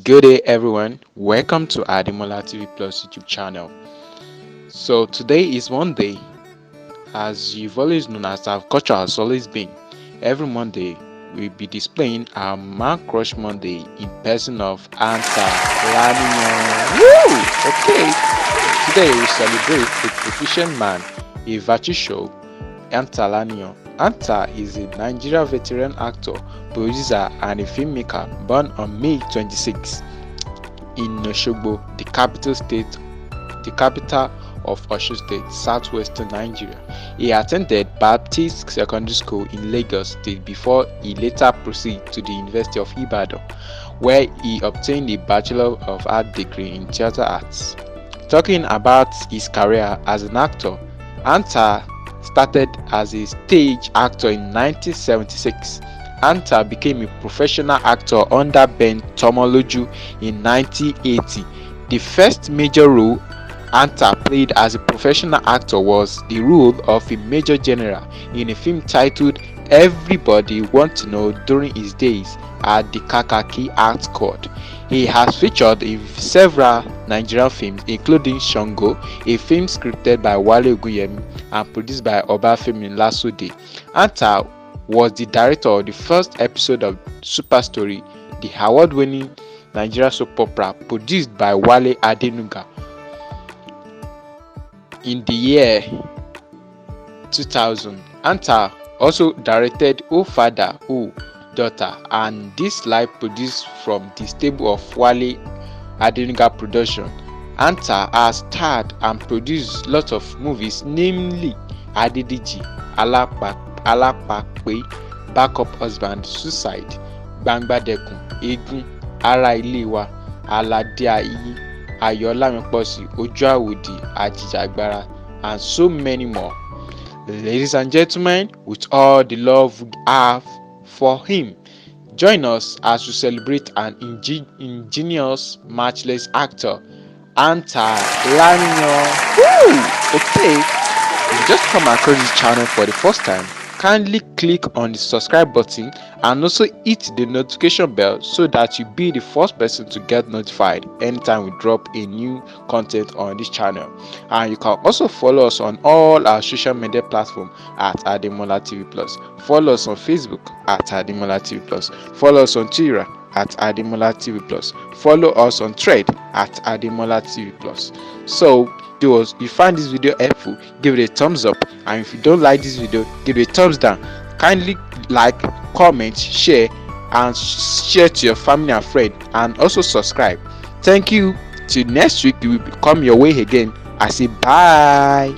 Good day, everyone. Welcome to Ademolatv Plus YouTube channel. So today is Monday, as you've always known, as our culture has always been. Every Monday, we'll be displaying our Man Crush Monday in person of Antar Laniyan. Woo! Okay, today we celebrate a proficient man, a virtuoso, Antar Laniyan. Antar is a Nigerian veteran actor, producer, and a filmmaker born on May 26 in Osogbo, the capital of Osun State, southwestern Nigeria. He attended Baptist Secondary School in Lagos State before he later proceeded to the University of Ibadan, where he obtained a Bachelor of Art degree in Theatre Arts. Talking about his career as an actor, Antar started as a stage actor in 1976. Antar became a professional actor under Ben Tomoloju in 1980. The first major role Antar played as a professional actor was the role of a major general in a film titled Everybody Wants to Know during his days at the Kakaki Art Court. He has featured in several Nigerian films, including Shango, a film scripted by Wale Oguyemi and produced by Obafemi Lasode. Antar was the director of the first episode of Super Story, the award-winning Nigerian soap opera produced by Wale Adenuga in the year 2000. Antar also directed Oh Father, Oh Daughter and This Life, produced from the stable of Wale Adenuga Production. Antar has starred and produced lots of movies, namely Adediji, Alapakpe, Backup Husband, Suicide, Gbangbadekun, Egun, Ara Ile Wa, Alade Ayi, Ayọ̀ Olamiposi, Ojú Àwòdì, Ajijagbara, and so many more. Ladies and gentlemen, with all the love we have for him, join us as we celebrate an ingenious, matchless actor, Antar Laniyan. Woo! Okay, if you just come across this channel for the first time, kindly click on the subscribe button and also hit the notification bell so that you'll be the first person to get notified anytime we drop a new content on this channel. And you can also follow us on all our social media platforms at Ademolatv Plus. Follow us on Facebook at Ademolatv Plus. Follow us on Twitter at Ademolatv Plus. Follow us on Thread at Ademolatv Plus. So, if you find this video helpful, give it a thumbs up, and if you don't like this video, give it a thumbs down. Kindly like, comment, share, and share to your family and friend, and also subscribe. Thank you. Till next week, we will come your way again. I say bye.